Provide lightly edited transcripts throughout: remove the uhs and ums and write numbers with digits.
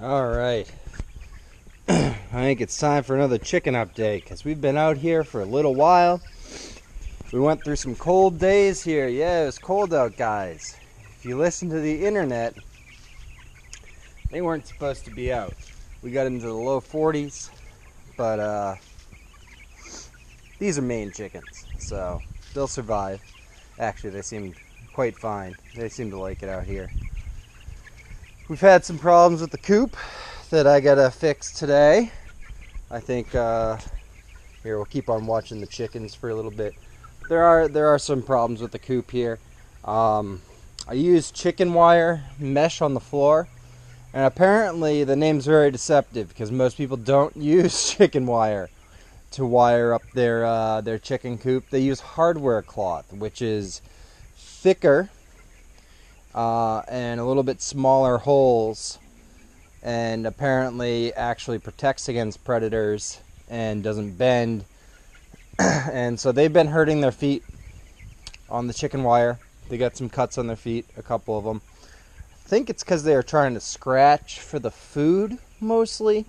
Alright, I think it's time for another chicken update because we've been out here for a little while. We went through some cold days here. Yeah, it was cold out, guys. If you listen to the internet, they weren't supposed to be out. We got into the low 40s, but these are Maine chickens, so they'll survive. Actually, they seem quite fine. They seem to like it out here. We've had some problems with the coop that I gotta fix today. I think here, we'll keep on watching the chickens for a little bit. There are some problems with the coop here. I used chicken wire mesh on the floor, and apparently the name's very deceptive because most people don't use chicken wire to wire up their chicken coop. They use hardware cloth, which is thicker and a little bit smaller holes, and apparently actually protects against predators and doesn't bend. And so they've been hurting their feet on the chicken wire. They got some cuts on their feet, a couple of them. I think it's because they are trying to scratch for the food mostly.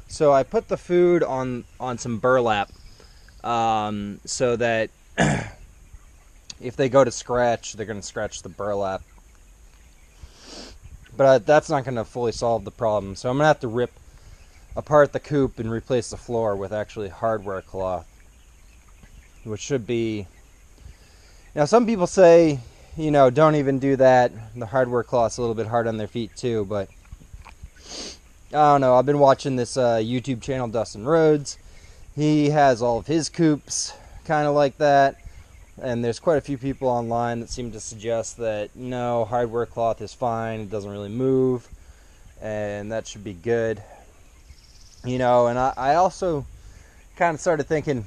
So I put the food on some burlap so that if they go to scratch, they're going to scratch the burlap. But that's not going to fully solve the problem. So I'm going to have to rip apart the coop and replace the floor with actually hardware cloth, which should be... Now, some people say, don't even do that. The hardware cloth's a little bit hard on their feet too, but I don't know. I've been watching this YouTube channel, Dustin Rhodes. He has all of his coops kind of like that. And there's quite a few people online that seem to suggest that, no, hardware cloth is fine. It doesn't really move. And that should be good. And I also kind of started thinking,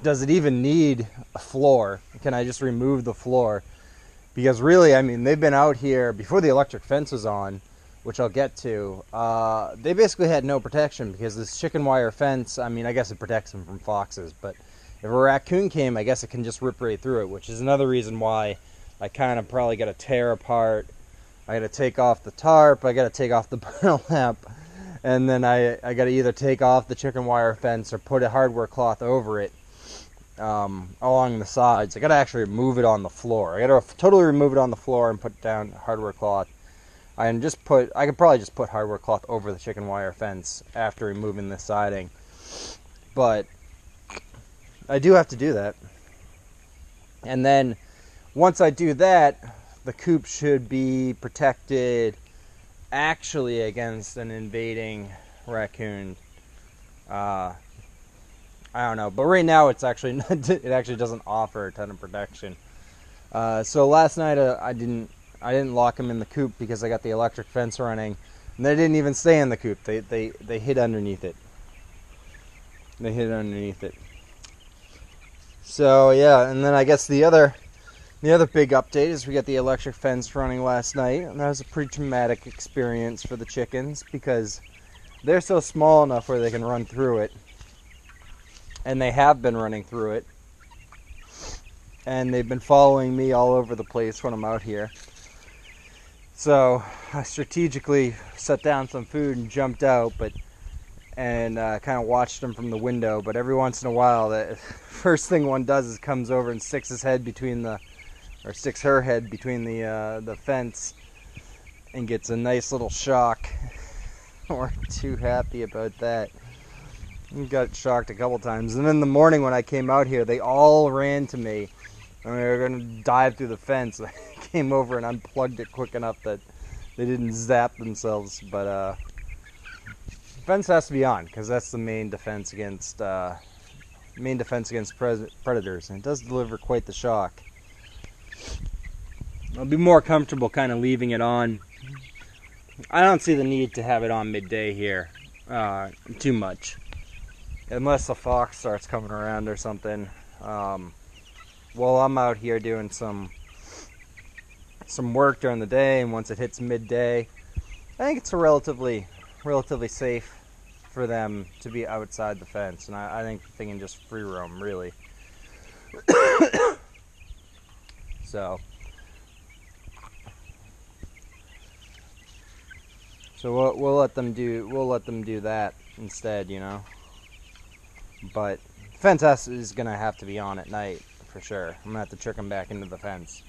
does it even need a floor? Can I just remove the floor? Because really, they've been out here before the electric fence was on, which I'll get to. They basically had no protection because this chicken wire fence, I guess it protects them from foxes, but if a raccoon came, I guess it can just rip right through it, which is another reason why I kind of probably got to tear apart. I got to take off the tarp, I got to take off the burlap, and then I got to either take off the chicken wire fence or put a hardware cloth over it along the sides. I got to actually remove it on the floor. I got to totally remove it on the floor and put down hardware cloth. I could probably just put hardware cloth over the chicken wire fence after removing the siding, but I do have to do that. And then once I do that, the coop should be protected actually against an invading raccoon. I don't know, but right now it actually doesn't offer a ton of protection. So last night I didn't lock them in the coop because I got the electric fence running, and they didn't even stay in the coop. They hid underneath it. So yeah, and then I guess the other big update is we got the electric fence running last night, and that was a pretty traumatic experience for the chickens because they're so small enough where they can run through it, and they have been running through it, and they've been following me all over the place when I'm out here. So I strategically set down some food and jumped out, and kind of watched them from the window. But every once in a while, the first thing one does is comes over and sticks her head between the fence and gets a nice little shock. Weren't too happy about that. We got shocked a couple times. And then in the morning when I came out here, they all ran to me. And they were going to dive through the fence. I came over and unplugged it quick enough that they didn't zap themselves. But fence has to be on because that's the main defense against predators, and it does deliver quite the shock. I'll be more comfortable kind of leaving it on. I don't see the need to have it on midday here too much, unless a fox starts coming around or something. While I'm out here doing some work during the day, and once it hits midday, I think it's relatively safe for them to be outside the fence, and I think they can just free roam, really. So So we'll let them do that instead, you know. But fence is gonna have to be on at night for sure. I'm gonna have to trick them back into the fence,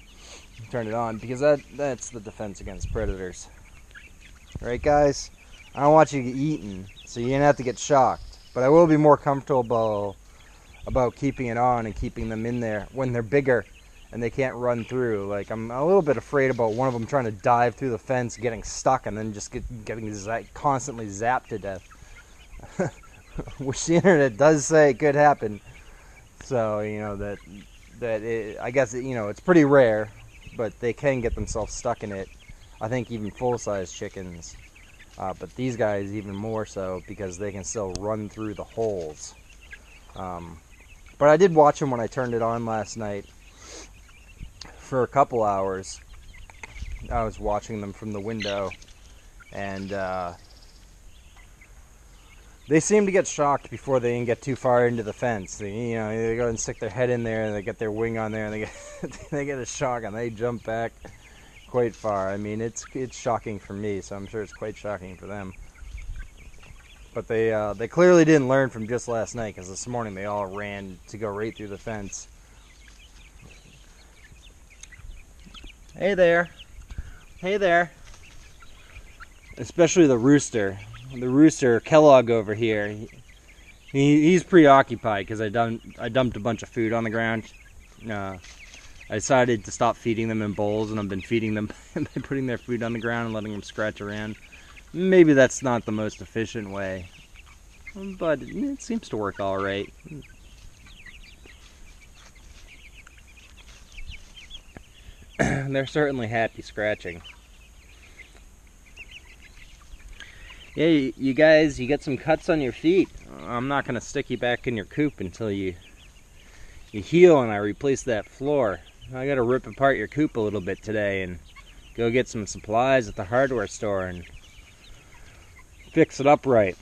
turn it on, because that's the defense against predators. Right, guys? I don't want you to get eaten, so you're gonna have to get shocked. But I will be more comfortable about keeping it on and keeping them in there when they're bigger and they can't run through. Like, I'm a little bit afraid about one of them trying to dive through the fence, getting stuck, and then just getting constantly zapped to death. Which the internet does say it could happen. So, you know, I guess, you know, it's pretty rare, but they can get themselves stuck in it. I think even full-size chickens. But these guys even more so, because they can still run through the holes. But I did watch them when I turned it on last night for a couple hours. I was watching them from the window, and they seem to get shocked before they can get too far into the fence. They go and stick their head in there, and they get their wing on there, and they get a shock, and they jump back quite far. I mean, it's shocking for me, so I'm sure it's quite shocking for them. But they clearly didn't learn from just last night, because this morning they all ran to go right through the fence. Hey there. Hey there. Especially the rooster. The rooster, Kellogg over here, he's preoccupied because I dumped a bunch of food on the ground. I decided to stop feeding them in bowls, and I've been feeding them by putting their food on the ground and letting them scratch around. Maybe that's not the most efficient way, but it seems to work all right. They're certainly happy scratching. Yeah, you guys, you get some cuts on your feet. I'm not going to stick you back in your coop until you heal and I replace that floor. I got to rip apart your coop a little bit today and go get some supplies at the hardware store and fix it up right.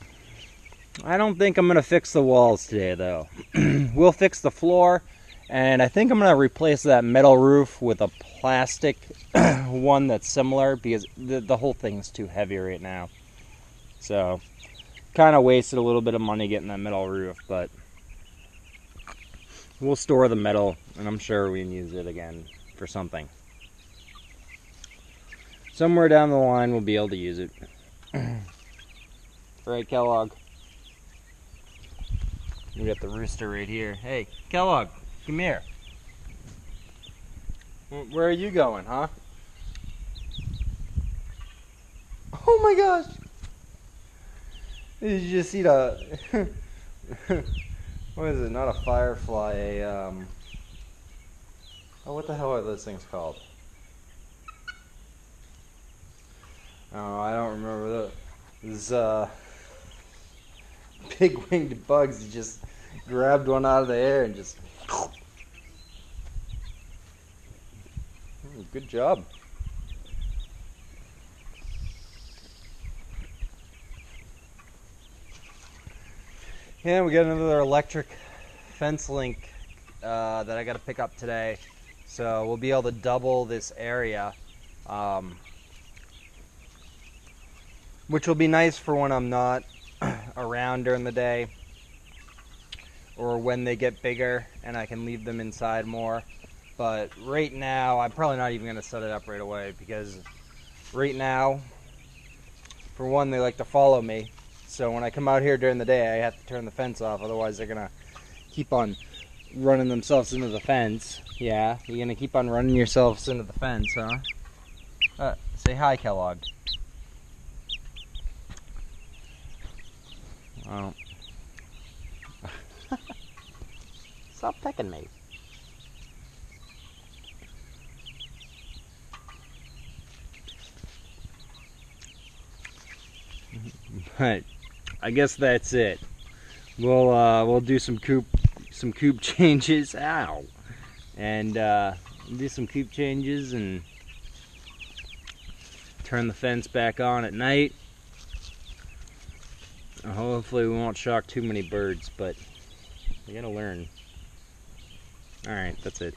I don't think I'm going to fix the walls today, though. We'll fix the floor, and I think I'm going to replace that metal roof with a plastic one that's similar, because the whole thing's too heavy right now. So, kind of wasted a little bit of money getting that metal roof, but we'll store the metal, and I'm sure we can use it again for something. Somewhere down the line, we'll be able to use it. Right, Kellogg? We got the rooster right here. Hey, Kellogg, come here. Where are you going, huh? Oh my gosh! Did you just see the... what is it? Not a firefly, oh, what the hell are those things called? Oh, I don't remember those. Big winged bugs. He just grabbed one out of the air and just... Good job. Yeah, we got another electric fence link that I got to pick up today. So we'll be able to double this area. Which will be nice for when I'm not around during the day, or when they get bigger and I can leave them inside more. But right now, I'm probably not even going to set it up right away, because right now, for one, they like to follow me. So when I come out here during the day, I have to turn the fence off, otherwise they're going to keep on running themselves into the fence. Yeah, you're going to keep on running yourselves into the fence, huh? Say hi, Kellogg. Oh. Stop pecking me. But I guess that's it. We'll do some coop changes. Ow. And do some coop changes and turn the fence back on at night. Hopefully we won't shock too many birds, but we gotta learn. Alright, that's it.